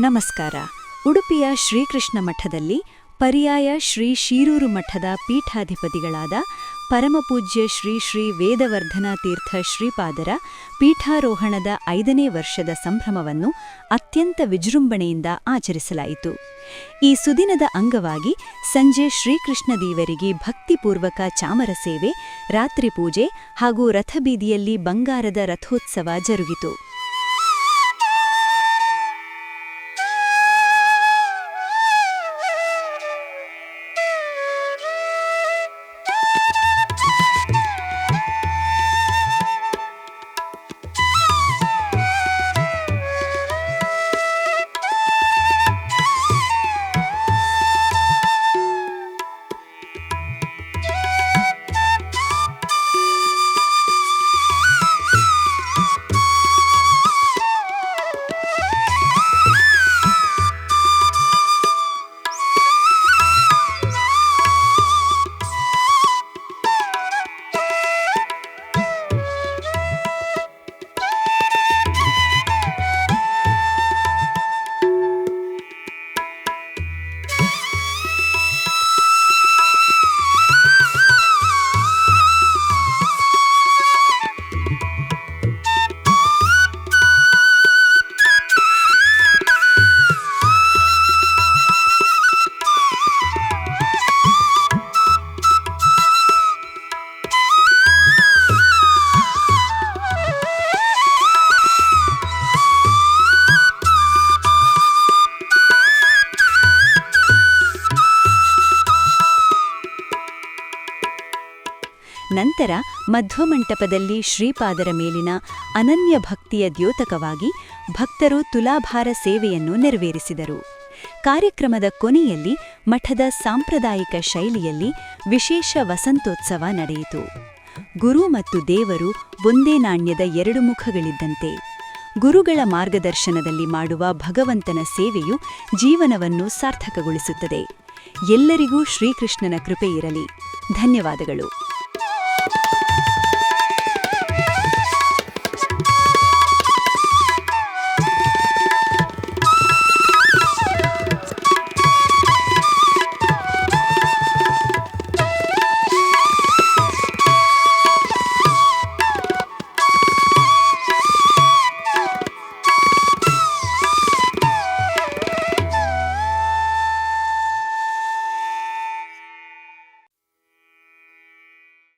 ನಮಸ್ಕಾರ. ಉಡುಪಿಯ ಶ್ರೀಕೃಷ್ಣ ಮಠದಲ್ಲಿ ಪರ್ಯಾಯ ಶ್ರೀ ಶೀರೂರು ಮಠದ ಪೀಠಾಧಿಪತಿಗಳಾದ ಪರಮಪೂಜ್ಯ ಶ್ರೀ ಶ್ರೀ ವೇದವರ್ಧನ ತೀರ್ಥ ಶ್ರೀಪಾದರ ಪೀಠಾರೋಹಣದ 5ನೇ ವರ್ಷದ ಸಂಭ್ರಮವನ್ನು ಅತ್ಯಂತ ವಿಜೃಂಭಣೆಯಿಂದ ಆಚರಿಸಲಾಯಿತು. ಈ ಸುದಿನದ ಅಂಗವಾಗಿ ಸಂಜೆ ಶ್ರೀಕೃಷ್ಣ ದೇವರಿಗೆ ಭಕ್ತಿಪೂರ್ವಕ ಚಾಮರ ಸೇವೆ, ರಾತ್ರಿ ಪೂಜೆ ಹಾಗೂ ರಥಬೀದಿಯಲ್ಲಿ ಬಂಗಾರದ ರಥೋತ್ಸವ ಜರುಗಿತು. ನಂತರ ಮಧ್ವಮಂಟಪದಲ್ಲಿ ಶ್ರೀಪಾದರ ಮೇಲಿನ ಅನನ್ಯ ಭಕ್ತಿಯ ದ್ಯೋತಕವಾಗಿ ಭಕ್ತರು ತುಲಾಭಾರ ಸೇವೆಯನ್ನು ನೆರವೇರಿಸಿದರು. ಕಾರ್ಯಕ್ರಮದ ಕೊನೆಯಲ್ಲಿ ಮಠದ ಸಾಂಪ್ರದಾಯಿಕ ಶೈಲಿಯಲ್ಲಿ ವಿಶೇಷ ವಸಂತೋತ್ಸವ ನಡೆಯಿತು. ಗುರು ಮತ್ತು ದೇವರು ಒಂದೇ ನಾಣ್ಯದ 2 ಮುಖಗಳಿದ್ದಂತೆ. ಗುರುಗಳ ಮಾರ್ಗದರ್ಶನದಲ್ಲಿ ಮಾಡುವ ಭಗವಂತನ ಸೇವೆಯು ಜೀವನವನ್ನು ಸಾರ್ಥಕಗೊಳಿಸುತ್ತದೆ. ಎಲ್ಲರಿಗೂ ಶ್ರೀಕೃಷ್ಣನ ಕೃಪೆ ಇರಲಿ. ಧನ್ಯವಾದಗಳು.